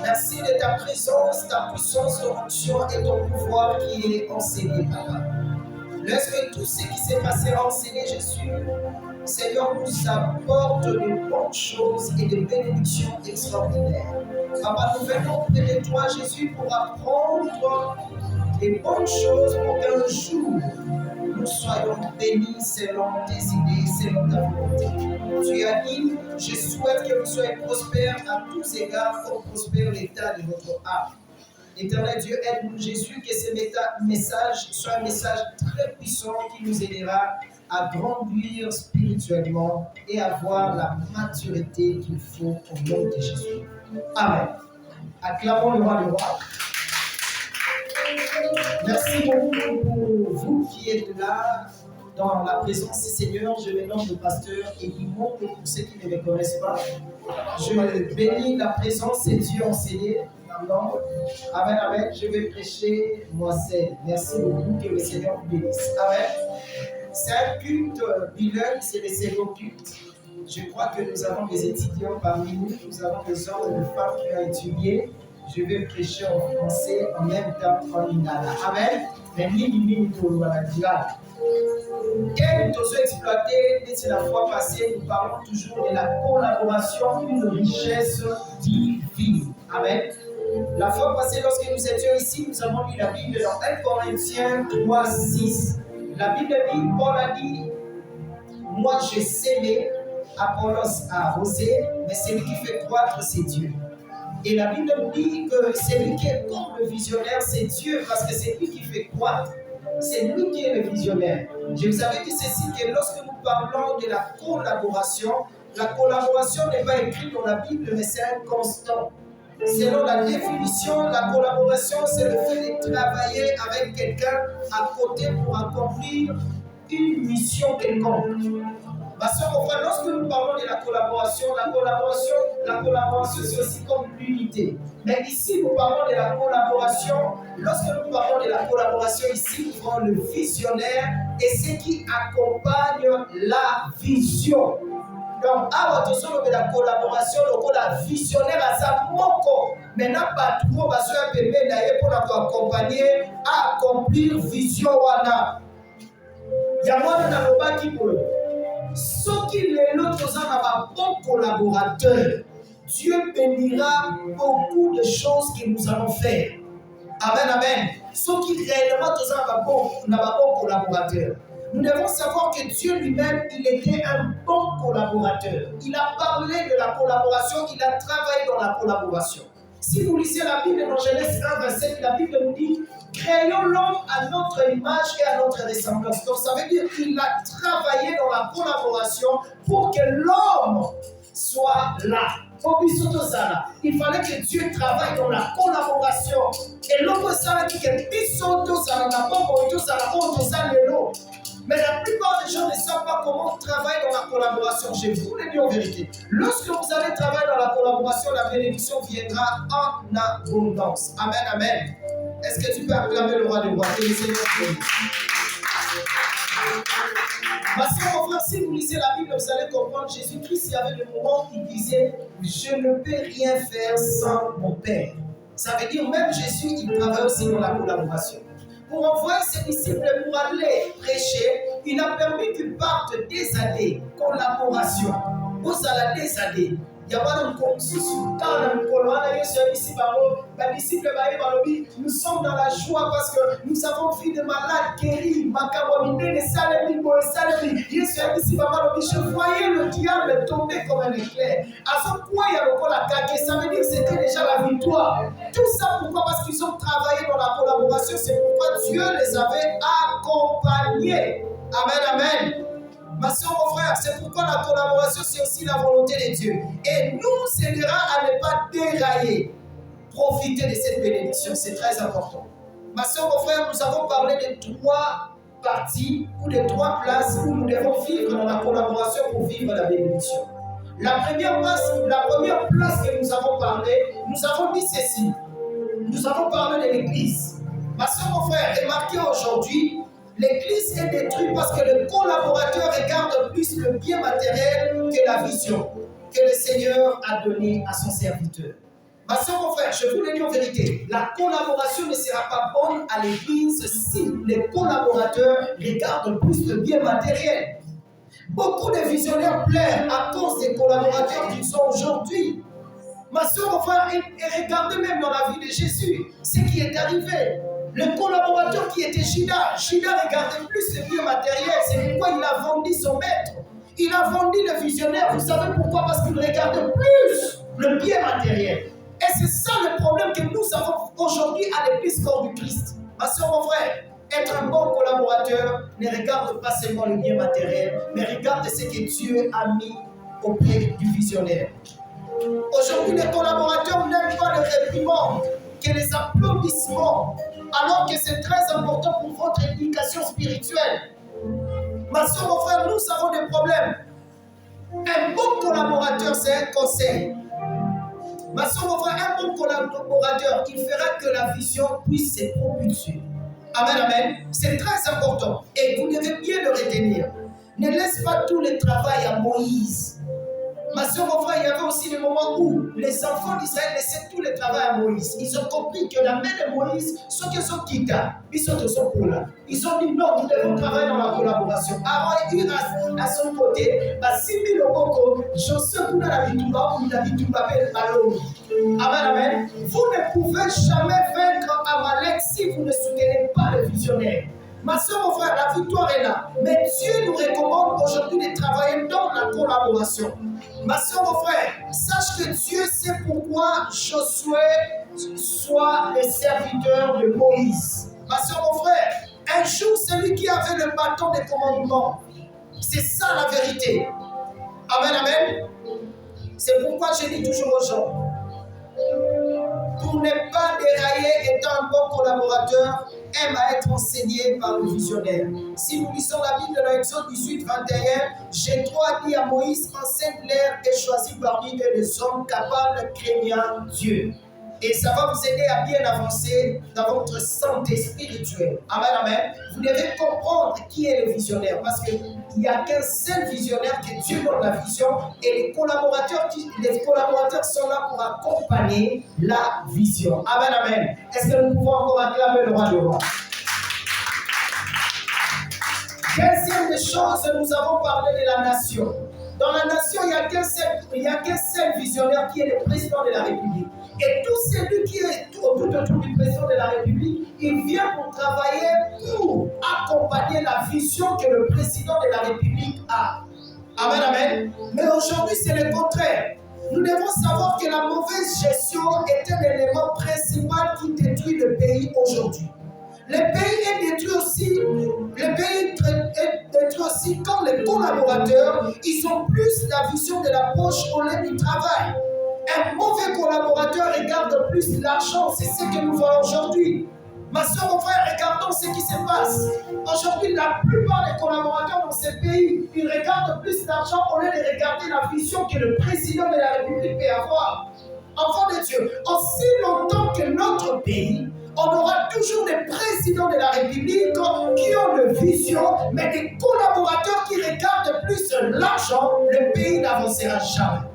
Merci de ta présence, ta puissance, ton onction et ton pouvoir qui est enseigné, Papa. Laisse que tout ce qui s'est passé à enseigner Jésus, Seigneur, nous apporte de bonnes choses et de bénédictions extraordinaires. Papa, nous venons auprès de toi, Jésus, pour apprendre des bonnes choses pour qu'un jour, nous soyons bénis selon tes idées, selon ta volonté. Tu as dit, je souhaite que vous soyez prospères à tous égards, comme prospère l'état de votre âme. Éternel Dieu, aide-nous, Jésus, que ce message soit un message très puissant qui nous aidera à grandir spirituellement et avoir la maturité qu'il faut au nom de Jésus. Amen. Acclamons le roi du roi. Merci beaucoup pour vous qui êtes là dans la présence du Seigneur. Je me nomme le pasteur Edimon, pour ceux qui ne me connaissent pas. Je bénis la présence de Dieu enseigné. Amen, amen. Je vais prêcher moi seul. Merci beaucoup, que le Seigneur vous bénisse. Amen. C'est un culte bilingue, c'est le second culte. Je crois que nous avons des étudiants parmi nous, nous avons des hommes et des femmes qui ont étudié. Je vais prêcher en français en même temps en lingala. Amen. Mais et nous avons exploité, dès la fois passée, nous parlons toujours de la collaboration, une richesse divine. Amen. La fois passée, lorsque nous étions ici, nous avons lu la Bible dans 1 Corinthiens 3, 6. La Bible dit, Paul a dit, moi j'ai sémé, Apollos a arrosé, mais celui qui fait croître, c'est Dieu. Et la Bible dit que celui qui est comme le visionnaire, c'est Dieu, parce que c'est lui qui fait croître. C'est lui qui est le visionnaire. Je vous avais dit ceci, que lorsque nous parlons de la collaboration n'est pas écrite dans la Bible, mais c'est un constant. Selon la définition, la collaboration, c'est le fait de travailler avec quelqu'un à côté pour accomplir une mission quelconque. Parce que lorsque nous parlons de la collaboration, c'est aussi comme l'unité. Mais ici, nous parlons de la collaboration. Lorsque nous parlons de la collaboration, ici, nous parlons le visionnaire et ce qui accompagne la vision. Donc, attention de la collaboration, la visionnaire à sa moko. Maintenant, pas trop, parce que bébé d'ailleurs pour accompagner à accomplir vision wana. Yamana na loba qui pour ceux qui les autres sont un bon collaborateur. Dieu bénira beaucoup de choses que nous allons faire. Amen, amen. Ceux qui réellement sont un bon collaborateur. Nous devons savoir que Dieu lui-même, il était un bon collaborateur. Il a parlé de la collaboration, il a travaillé dans la collaboration. Si vous lisez la Bible dans Genèse 1, verset 7, la Bible nous dit « Créons l'homme à notre image et à notre ressemblance ». Donc ça veut dire qu'il a travaillé dans la collaboration pour que l'homme soit là. Il fallait que Dieu travaille dans la collaboration. Et l'homme savait que mais la plupart des gens ne savent pas comment travailler dans la collaboration. Je vous le dis en vérité. Lorsque vous allez travailler dans la collaboration, la bénédiction viendra en abondance. Amen, amen. Est-ce que tu peux acclamer le roi des rois? Que le Seigneur bénisse. Ma soeur, mon frère, si vous lisez la Bible, vous allez comprendre Jésus-Christ, il y avait des moments où il disait « Je ne peux rien faire sans mon Père ». Ça veut dire même Jésus, il travaille aussi dans la collaboration. Pour envoyer ses disciples pour aller prêcher, il a permis qu'ils partent des années. Collaboration. Vous allez des années. Il y a pas de nous sommes dans la joie parce que nous avons vu des malades guéris. Je voyais le diable tomber comme un éclair. À ce point, il y a le col à caquer. Ça veut dire que c'était déjà la victoire. Tout ça pourquoi? Parce qu'ils ont travaillé dans la collaboration. C'est pourquoi Dieu les avait accompagnés. Amen, amen. Ma soeur, mon frère, c'est pourquoi la collaboration, c'est aussi la volonté de Dieu. Et nous aidera à ne pas dérailler. Profiter de cette bénédiction, c'est très important. Ma soeur, mon frère, nous avons parlé de 3 parties ou de 3 places où nous devons vivre dans la collaboration pour vivre la bénédiction. La première place que nous avons parlé, nous avons dit ceci. Nous avons parlé de l'Église. Ma soeur, mon frère, remarquez aujourd'hui, l'Église est détruite parce que le collaborateur regarde plus le bien matériel que la vision que le Seigneur a donnée à son serviteur. Ma soeur, mon frère, je vous le dis en vérité, la collaboration ne sera pas bonne à l'église si les collaborateurs regardent plus le bien matériel. Beaucoup de visionnaires pleurent à cause des collaborateurs qu'ils sont aujourd'hui. Ma soeur, mon frère, et regardez même dans la vie de Jésus ce qui est arrivé. Le collaborateur qui était Judas regardait plus le bien matériel, c'est pourquoi il a vendu son maître. Il a vendu le visionnaire, vous savez pourquoi? Parce qu'il regardait plus le bien matériel. Et c'est ça le problème que nous avons aujourd'hui à l'église corps du Christ. Ma soeur, mon frère, être un bon collaborateur ne regarde pas seulement le bien matériel, mais regarde ce que Dieu a mis auprès du visionnaire. Aujourd'hui, les collaborateurs n'aiment pas les réprimandes, que les applaudissements, alors que c'est très important pour votre éducation spirituelle. Ma soeur, mon frère, nous avons des problèmes. Un bon collaborateur, c'est un conseil. Ma soeur, mon frère, un bon collaborateur, il fera que la vision puisse se propulser. Amen, amen. C'est très important. Et vous devez bien le retenir. Ne laisse pas tout le travail à Moïse. Ma soeur, mon frère, il y avait aussi des moments où les enfants d'Israël laissaient tout le travail à Moïse. Ils ont compris que la main de Moïse, ceux qui sont quittés, ils sont pour là. Ils ont dit non, nous devons travailler dans la collaboration. Aaron et à son côté, si Miloboko, je sais que la Bituba, ou la Bituba, Amen, amen. Vous ne pouvez jamais vaincre Amalek si vous ne soutenez pas le visionnaire. Ma soeur, mon frère, la victoire est là. Mais Dieu nous recommande aujourd'hui de travailler dans la collaboration. Ma soeur, mon frère, sache que Dieu sait pourquoi Josué soit le serviteur de Moïse. Ma soeur, mon frère, un jour, celui qui avait le bâton de commandement, c'est ça la vérité. Amen, amen. C'est pourquoi je dis toujours aux gens, pour ne pas dérailler, étant un bon collaborateur, aime à être enseigné par le visionnaire. Si nous lisons la Bible dans Exode 18, 21, Jéthro a dit à Moïse, enseigne-leur et choisis parmi eux des hommes capables, craignant Dieu. Et ça va vous aider à bien avancer dans votre santé spirituelle. Amen, amen. Vous devez comprendre qui est le visionnaire, parce qu'il n'y a qu'un seul visionnaire que Dieu donne la vision, et les collaborateurs sont là pour accompagner la vision. Amen, amen. Est-ce que nous pouvons encore acclamer le roi du roi? Deuxième des choses, nous avons parlé de la nation. Dans la nation, il n'y a qu'un seul visionnaire qui est le président de la République. Et tout celui qui est autour du président de la République, il vient pour travailler, pour accompagner la vision que le président de la République a. Amen, amen. Mais aujourd'hui, c'est le contraire. Nous devons savoir que la mauvaise gestion est un élément principal qui détruit le pays aujourd'hui. Le pays est détruit aussi quand les collaborateurs, ils ont plus la vision de la poche au lieu du travail. Un mauvais collaborateur regarde plus l'argent, c'est ce que nous voyons aujourd'hui. Ma soeur, mon frère, regardons ce qui se passe. Aujourd'hui, la plupart des collaborateurs dans ce pays, ils regardent plus l'argent au lieu de regarder la vision que le président de la République peut avoir. Enfant de Dieu, aussi longtemps que notre pays, on aura toujours des présidents de la République qui ont une vision, mais des collaborateurs qui regardent plus l'argent, le pays n'avancera jamais.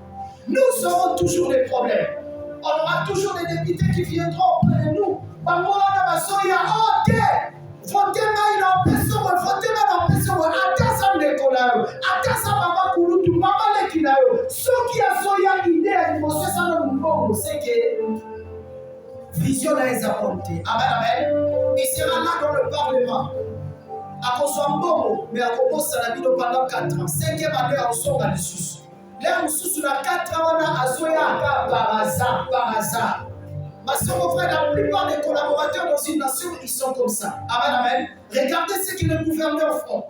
Nous aurons toujours des problèmes. On aura toujours des députés qui viendront auprès de nous. Vision les apporter. Amen, amen. Il sera là dans le Parlement. À cause de bon, mais à cause de la vie pendant 4 ans. 5e année, on sort dans le sous. Là, on sous la 4 ans, on a Azoya par hasard. Ma soeur, mon frère, la plupart des collaborateurs dans une nation, ils sont comme ça. Amen, amen. Regardez ce que le gouverneur font.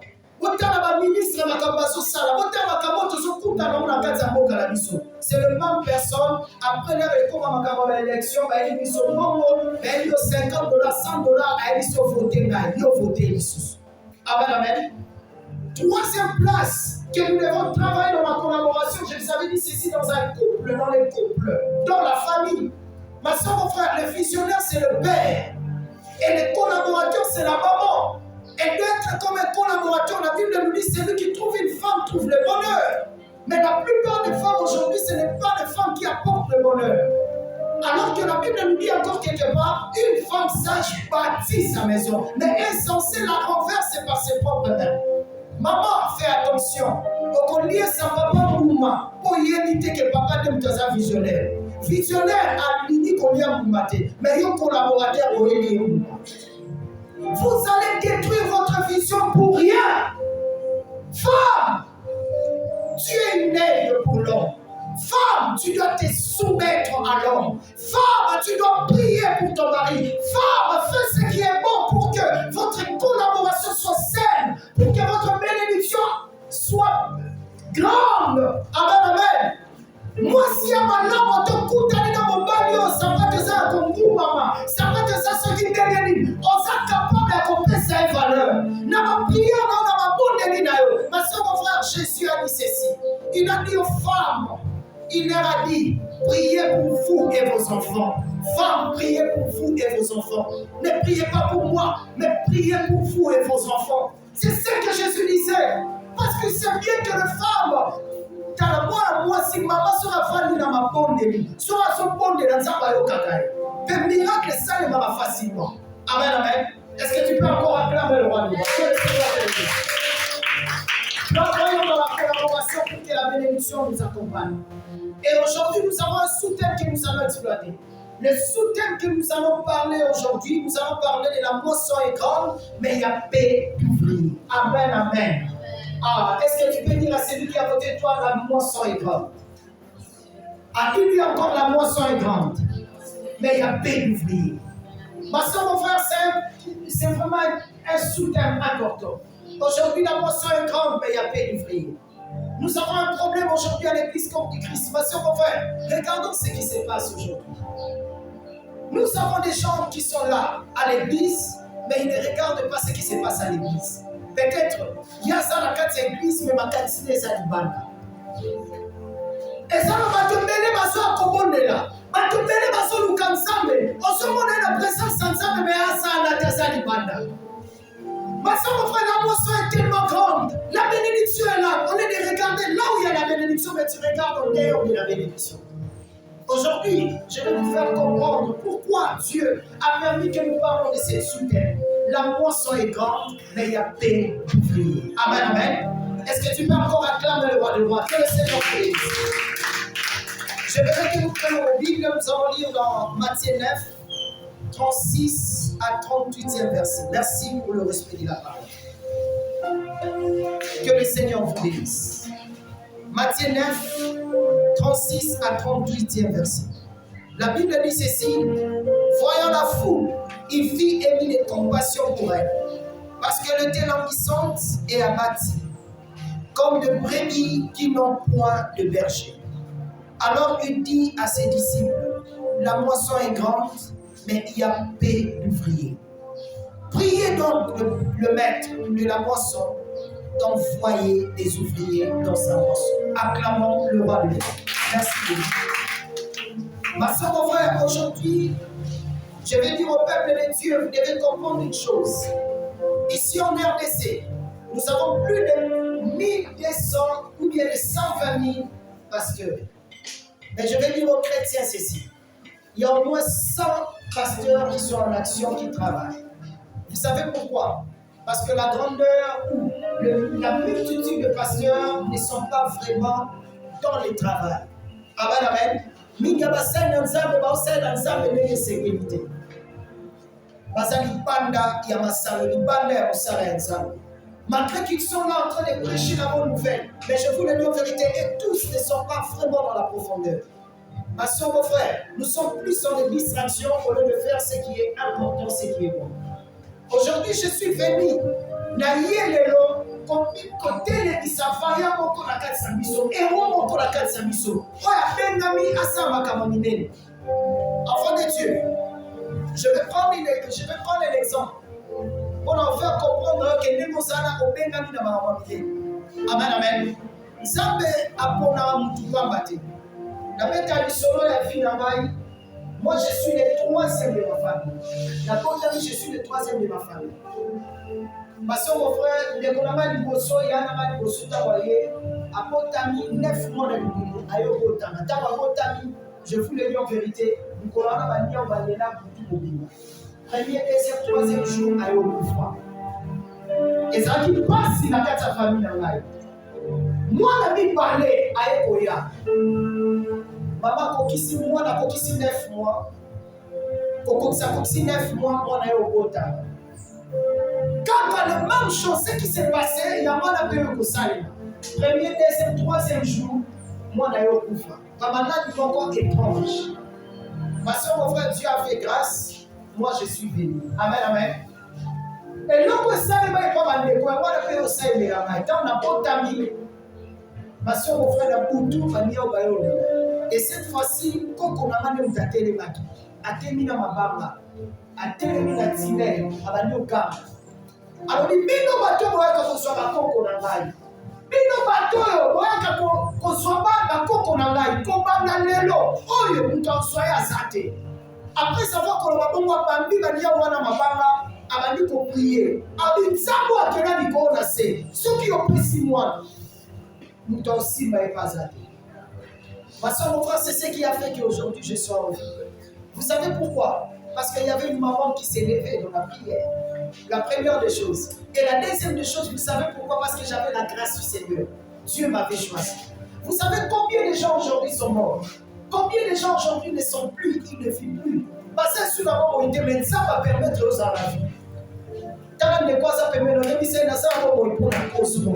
C'est le même personne, après leur réforme à l'élection, ils sont ils ont 50 $, 100 $, ils ont voté, ils ont voté. Amen, amen. Troisième place que nous devons travailler dans la collaboration, je vous avais dit ceci dans un couple, dans les couples, dans la famille. Ma soeur, mon frère, le visionnaire, c'est le père. Et les collaborateurs, c'est la maman. Et d'être comme un collaborateur, la Bible nous dit, celui qui trouve une femme trouve le bonheur. Mais la plupart des femmes aujourd'hui, ce n'est pas les femmes qui apportent le bonheur. Alors que la Bible nous dit encore quelque part, une femme sage bâtit sa maison, mais insensée la renverse par ses propres mains. Maman, fais attention. Au lieu ça papa mouma, pour y éviter que papa ne me visionnaire. Visionnaire a l'idée qu'on y a moumaté, mais un collaborateur au lieu. Vous allez détruire votre vision pour rien. Femme, tu es née pour l'homme. Femme, tu dois te soumettre à l'homme. Femme, tu dois prier pour ton mari. Femme, fais ce qui est bon pour que votre collaboration soit saine, pour que votre bénédiction soit grande. Amen, amen. Moi, si à ma langue, on te coûte dans mon bagnole, ça va te faire comme vous, maman. Ça va te faire ce qui t'est on s'est capable d'accomplir sa valeur. Dans ma prière, dans ma bonne délit, ma soeur, mon frère, Jésus a dit ceci. Il a dit aux femmes, il leur a dit, priez pour vous et vos enfants. Femmes, priez pour vous et vos enfants. Ne priez pas pour moi, mais priez pour vous et vos enfants. C'est ce que Jésus disait. Parce que c'est bien que les femmes, moi, si maman sera fan dans ma bonne délit, sera son bonne délit dans sa bayo kakaï. Le miracle, ça ne va pas facilement. Amen, amen. Est-ce que tu peux encore acclamer le roi de Dieu? Nous croyons dans la collaboration pour que la bénédiction nous accompagne. Et aujourd'hui, nous avons un sous-thème que nous allons exploiter. Le sous-thème que nous allons parler aujourd'hui, nous allons parler de la moisson est grande, mais il y a paix d'ouvrier. Amen, amen. Ah, est-ce que tu peux dire à celui qui est à côté de toi, la moisson est grande? Ah, il dit encore, la moisson est grande, mais il y a paix d'ouvrier. Ma soeur, mon frère, c'est vraiment un sous-thème important. Aujourd'hui, la moisson est grande, mais il y a paix d'ouvrier. Nous avons un problème aujourd'hui à l'église comme du Christ. Ma soeur, mon frère, regardons ce qui se passe aujourd'hui. Nous avons des gens qui sont là à l'église, mais ils ne regardent pas ce qui se passe à l'église. Peut-être, il y a ça dans la église, mais ma quantité est à l'Ibanda. Et ça, on va te mêler ma soeur à Kobondela. On va te mêler ma soeur à Lukansambe. On se monnaie la présence ensemble, mais à ça, on a des à l'Ibanda. Ma soeur, mon frère, la moisson est tellement grande. La bénédiction est là. On est de regarder là où il y a la bénédiction, mais tu regardes au dehors de la bénédiction. Aujourd'hui, je vais vous faire comprendre pourquoi Dieu a permis que nous parlons de cette sous-thème. La moisson est grande, mais il y a paix d'ouvrier. Amen, amen. Est-ce que tu peux encore acclamer le roi des rois? Que le Seigneur bénisse. Je voudrais que nous prenions la Bible. Nous allons lire dans Matthieu 9, 36 à 38e verset. Merci pour le respect de la parole. Que le Seigneur vous bénisse. Matthieu 9, 36 à 38e verset. La Bible dit ceci. Voyant la foule, il fit émis de compassion pour elle, parce qu'elle était languissante et abattue, comme de brebis qui n'ont point de berger. Alors il dit à ses disciples, la moisson est grande, mais il y a paix d'ouvriers. Priez donc le maître de la moisson d'envoyer des ouvriers dans sa moisson. Acclamons le roi de Dieu. Merci. Ma soeur, mon frère, aujourd'hui, je vais dire au peuple de Dieu, vous devez comprendre une chose. Ici en RDC, nous avons plus de 1200 ou bien de 120 000 pasteurs. Mais je vais dire aux chrétiens ceci. Il y a au moins 100 pasteurs qui sont en action, qui travaillent. Vous savez pourquoi? Parce que la grandeur ou la multitude de pasteurs ne sont pas vraiment dans le travail. Amen, amen. Minga basai nzambe baosai nzambe nene sécurité. Basali banda ya masalo, banda ya musala ya nzambe. Malgré qu'ils sont là en train de prêcher la bonne nouvelle, mais je vous le dis en vérité, et tous ne sont pas vraiment dans la profondeur. Ma soeur, mon frère, nous sommes plus dans les distractions au lieu de faire ce qui est important, ce qui est bon. Aujourd'hui, je suis venu. Naïelelo, côté les Isafaya, mon corps à 400 miso, et mon corps à 400 miso. Oya Bengami, Asama Kamanine. Enfant de Dieu, je vais prendre un exemple pour en faire comprendre que nous sommes au Bengami dans ma famille. Amen, amen. Zambe apona mutubambate. La bête a solo la fille d'Amaï. Moi, je suis le troisième de ma famille. La Potami, je suis le troisième de ma famille. Ma soeur, mon frère, les Konama Liboso, Yanama Liboso, Tawaye, à Potami, 9 mois de l'Union, à Yokotama. Tawa Potami, je vous le dis en vérité, Nicolas Bania Balela Boutou. Premier, deuxième, troisième jour, à Yokufa. Et ça qui passe dans la famille. Moi, je vais parler à Ekoya. Maman, Kokisi, moi, na Kokisi 9 mois. Kokisi 9 mois, moi, na Yokota. Quand la même chose qui s'est passé, il y a moi, na Yokosalima. Premier, deuxième, troisième jour, moi, na Yokufa. Maman, est encore étrange. Ma soeur, mon frère, Dieu a fait grâce. Moi, je suis venu. Amen, amen. Et l'autre, ça, il va y avoir un découvert. Moi, je fais aussi les ramais. Quand on a pas d'amis, ma soeur, mon frère, a Boutou, Mania, Bayole. Et cette fois-ci, quand on a demandé à Télémaki, à Témina Mabamba, à Télémina Tine, à Banyoka. Alors, il y a des bateaux qui sont à Coco Nangai. Bino bato yo boyaka kozwamba bakoko na ngai kobanda lelo oyo mutu aswaya azate. Après savoir que le babongo bambi balia wana mabanga abandi ko prier abi nzambo akena likolo na se soki opesi mwana mutu osimba epazate. Ma soeur, mon frère, c'est ce qui a fait qu'aujourd'hui je sois en vie. Vous savez pourquoi? Parce qu'il y avait une maman qui s'est levée dans la prière. La première des choses. Et la deuxième des choses, vous savez pourquoi? Parce que j'avais la grâce du Seigneur. Dieu m'avait choisi. Vous savez combien de gens aujourd'hui sont morts? Combien de gens aujourd'hui ne sont plus, qui ne vivent plus? Parce que sur la mort, ça va permettre aux à la vie. Quand on quoi ça permet, on dit que c'est une pour la cause.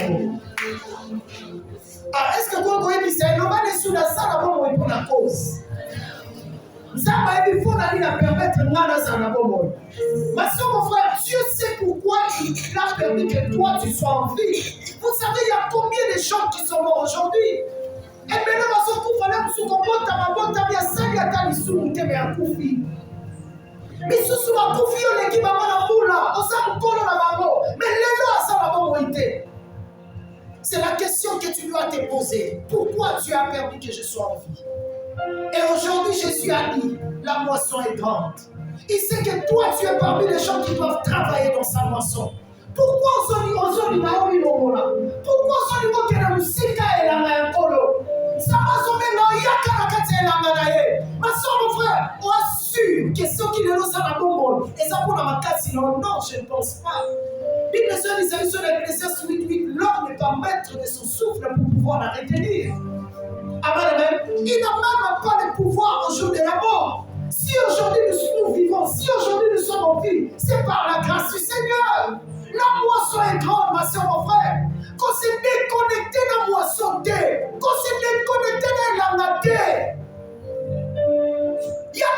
Ah, est-ce que vous voyez que c'est un homme qui est sous la salle pour la cause? Ça va permettre de ma soeur, mon frère, Dieu sait pourquoi il a permis que toi tu sois en vie. Vous savez, il y a combien de gens qui sont morts aujourd'hui? Et maintenant, ma soeur, vous fallait que vous comportez ma bonne taille à 5 à 4 sous mon thème à Koufi. Mais sous ma Koufi, on est qui va la moula, on s'en colle la maman. Mais les lois, ça va pas. C'est la question que tu dois te poser. Pourquoi Dieu a permis que je sois en vie? Et aujourd'hui, Jésus a dit, la moisson est grande. Il sait que toi, tu es parmi les gens qui doivent travailler dans sa moisson. Pourquoi on s'en dit, Pourquoi on s'en dit, ça va sauver ma soeur, mon frère, on assure que ceux qui ne l'ont pas bon, et ça pour la macasse, non, je ne pense pas. Bible sur l'Ecclésiaste 8:8, l'homme n'est pas maître de son souffle pour pouvoir la retenir. Amen. Il n'a même pas le pouvoir au jour de la mort. Si aujourd'hui nous vivons, si aujourd'hui nous sommes en vie, c'est par la grâce du Seigneur. La moisson est grande, ma soeur, mon frère. Qu'on s'est déconnecté de la moisson, qu'on s'est déconnecté de la matin. Il y a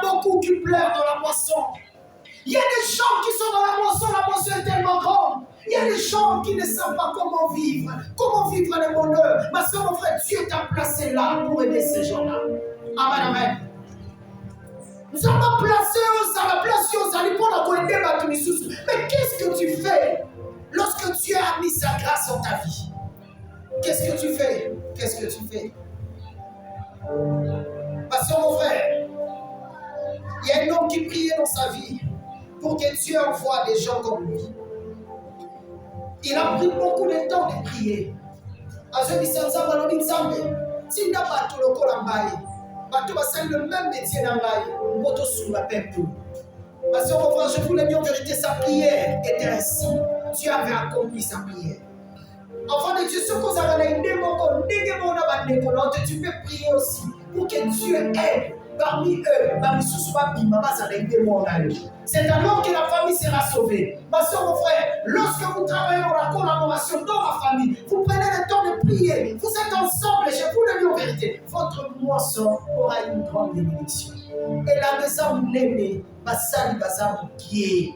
beaucoup qui pleurent dans la moisson. Il y a des gens qui sont dans la moisson est tellement grande. Il y a des gens qui ne savent pas comment vivre le bonheur. Ma soeur, mon frère, Dieu t'a placé là pour aider ces gens-là. Amen, amen. Nous sommes pas placés à la place où nous allons pour aider ma Christus. Mais qu'est-ce que tu fais lorsque Dieu a mis sa grâce en ta vie? Qu'est-ce que tu fais? Ma soeur, mon frère, il y a un homme qui priait dans sa vie pour que Dieu envoie des gens comme lui. Il a pris beaucoup de temps de prier. Le même métier dans ma soeur, mon frère, je vous l'ai dit en vérité, sa prière était ainsi. Dieu avait accompli sa prière. Enfant de Dieu, ce que vous avez tu peux prier aussi pour que Dieu aide parmi eux. C'est alors que la famille sera sauvée. Ma soeur, mon frère, lorsque vous travaillez dans la collaboration dans la famille, vous prenez le temps de prier, vous êtes ensemble, et je vous le dis en vérité, votre moisson aura une grande bénédiction. Et la maison l'aimée, basali bazamu kié.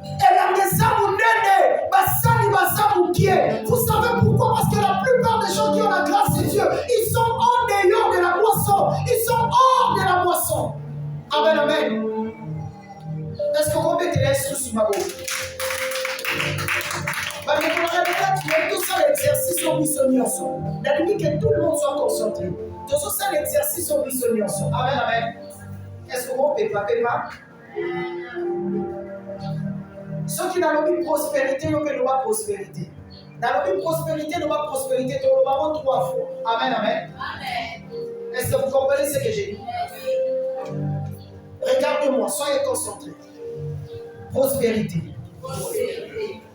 Et la maison l'aimée, basali bazamu kié. Vous savez pourquoi? Parce que la plupart des gens qui ont la grâce de Dieu, ils sont hors dehors de la moisson. Ils sont hors de la moisson. Amen, amen. Est-ce que vous mettez les sous sur ma bouche? Parce que pour la tout ça, l'exercice au missionnaire. La limite que tout le monde soit concentré. Tout ça, l'exercice au missionnaire. Amen, amen. Est-ce que vous ne pas? Ceux qui n'ont pas prospérité, ils n'ont pas prospérité. Dans la prospérité, nous avons prospérité, nous avons 3 fois. Amen, amen. Amen. Est-ce que vous comprenez ce que j'ai dit? Regardez-moi, soyez concentrés. Prospérité.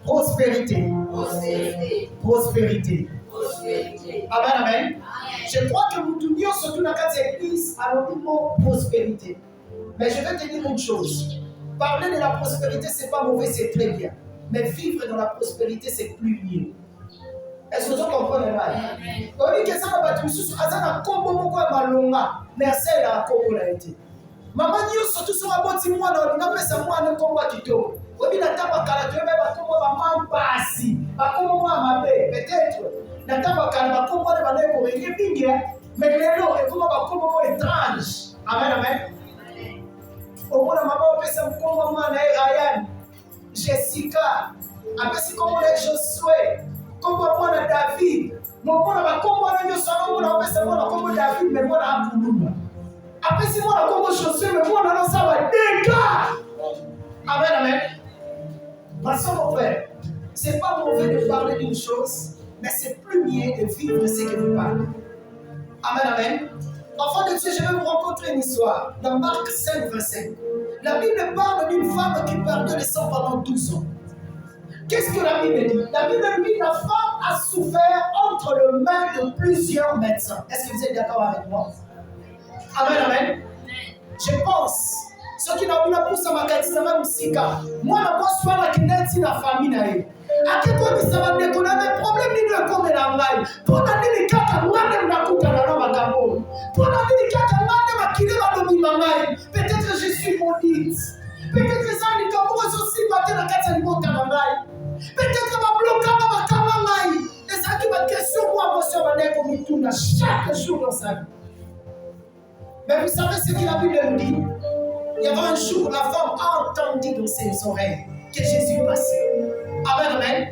Prospérité. Prospérité. Amen, amen. Je crois que nous tournions surtout dans quatre églises à l'opinion prospérité. Mais je vais te dire une chose. Parler de la prospérité, ce n'est pas mauvais, c'est très bien. Mais vivre dans la prospérité, c'est plus mieux. Est-ce que vous comprenez mal? On dit que ça va battre sous un combo beaucoup malonga, mais ça il a un combo là été. Maman dit surtout sur un bon mois là, on appelle ça moi un combo qui tombe. On dit la table à calateur, mais va combo maman passi, va combo maman peut-être. La table à calateur, va combo de maman pour rien bien, mais les lots et comment va combo étrange. Amen, amen. Au moins la maman on peut ça combo moi Ryan, Jessica, après c'est comment les Josué. Comme moi, David, mon bon, comme moi, je suis comme David, mais moi, je suis après, si moi, je suis comme Josué, mais moi, je suis dégâts. Amen, amen. Parce que mon frère, ce n'est pas mauvais de parler d'une chose, mais c'est plus bien de vivre ce que vous parlez. Amen, amen. Enfant de Dieu, je vais vous rencontrer une histoire dans Marc 5, 25. La Bible parle d'une femme qui perdait le sang pendant 12 ans. Qu'est-ce que la Bible dit? La Bible dit que la femme a souffert entre les mains de plusieurs médecins. Est-ce que vous êtes d'accord avec moi? Amen, amen. Je pense, ceux qui n'ont pas poussé ma qualité, ça va me sika. Moi, je pense que je la famille. À quel point ça va me déconner? Mais problème, il est comme la maille. Pour la dire que peut-être je suis maudite. Peut-être que ça n'est pas moi aussi, peut-être que ma bloc ma camarade. Et ça qui va question moi, monsieur, comme tourne chaque jour dans sa vie. Mais vous savez ce que la Bible nous dit? Il y avait un jour, la femme a entendu dans ses oreilles que Jésus passait. Amen, amen.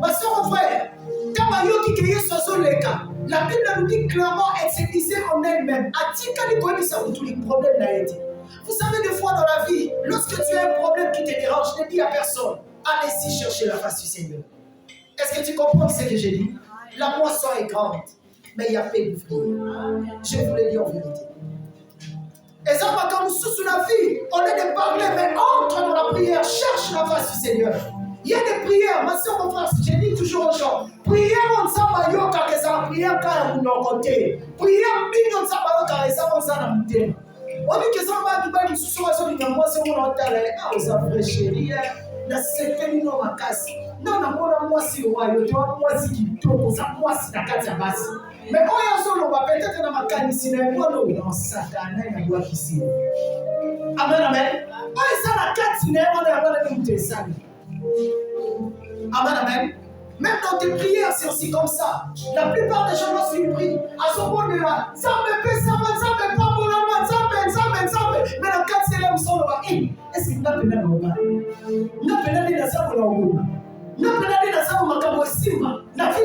Ma soeur, mon frère, quand Mario qui est sur le cas, la Bible nous dit clairement, elle se disait en elle-même. A-t-il qu'elle connaît ça pour tous les problèmes n'a été? Vous savez, des fois dans la vie, lorsque tu as un problème qui te dérange, ne dis à personne, allez-y chercher la face du Seigneur. Est-ce que tu comprends ce que j'ai dit? La moisson est grande, mais il y a peu d'ouvriers. Je vous le dis en vérité. Et ça, quand nous sommes sous la vie, on est de parler, mais entre dans la prière, cherche la face du Seigneur. Il y a des prières, ma soeur, mon frère, je dis toujours aux gens, prière, on s'en va yo, car c'est la prière quand on est côté. Prière, on s'en va yo, car c'est on s'en va côté. On dit que ça va du bas du sous-sol, on dit que moi, c'est mon enterre, on s'en va chérie, na sepeli no makasi. Non, moi, si on va yo, moi, si qui tombe, ça, moi, si la carte à basse. Mais quand on va peut-être dans ma canne ici, mais moi, non, Satan, il doit ici. Amen, amen. Quand il s'en a 4 cinémas, on est à la même chose. Amen, amen. Même dans tes prières, c'est aussi comme ça. La plupart des gens, lorsqu'ils prient, à ce moment-là, ça me fait, ça me pas pour la main, ça me. Mais dans 4 cinémas, on va dire, est-ce qu'il n'a pas de normal? N'a pas de ça pour la n'a pas de ça pour ma cabossima. N'a pas de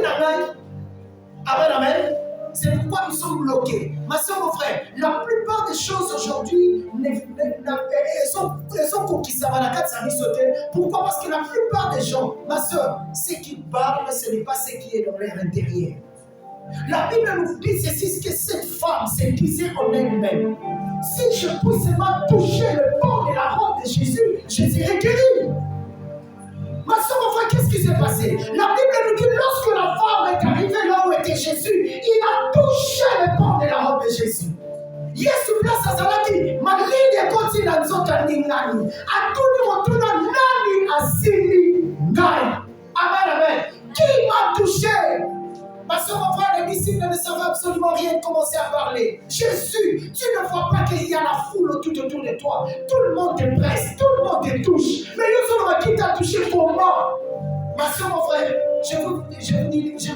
amen, amen. C'est pourquoi nous sommes bloqués. Ma soeur, mon frère, la plupart des choses aujourd'hui, elles sont conquises. Ça va la carte, ça va sauter. Pourquoi? Parce que la plupart des gens, ma soeur, ce qu'ils parlent, ce n'est pas ce qui est dans leur intérieur. La Bible nous dit ceci, que cette femme s'est disait en elle-même. Si je peux seulement toucher le bord de la robe de Jésus, je serai guéri. Ma soeur, mon frère, qu'est-ce qui s'est passé? La Bible nous dit lorsque la femme est arrivée là où était Jésus, il a touché le bord de la robe de Jésus. Yesu place à Zalaki, ma ligne continue dans notre ligne. A tout le monde, nani asili ngai. Amen, amen. Qui m'a touché? Ma soeur, mon frère, les disciples ne savaient absolument rien commencer à parler. Jésus, tu ne vois pas qu'il y a la foule tout autour de toi. Tout le monde te presse, tout le monde te touche. Mais Yesu, qui t'a touché pour moi? Ma soeur, mon frère, je vous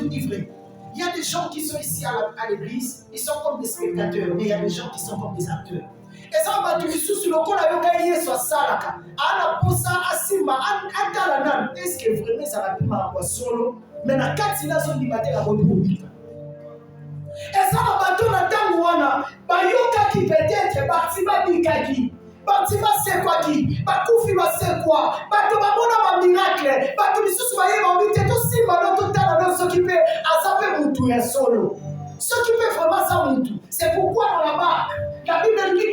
dis vrai. Il y a des gens qui sont ici à l'église, ils sont comme des spectateurs, mais il y a des gens qui sont comme des acteurs. Et ça va te sous le col à Yesu à Salaka. À la posa, à Simba, à Talanan. Est-ce que vraiment ça va être ma solo? Mais na kati na zo ndimate la bonne. Et ça va bateau na tangwana, bayoka qui peut-être batima dikaki. Batima c'est quoi qui? Bakufi ba c'est quoi? Bato ba mona ba miracle, bato bisusu ba yeba mbite to simba no to tala no s'occuper à saper mutu ya solo. Ce qui peut vraiment ça, c'est pourquoi dans la barque,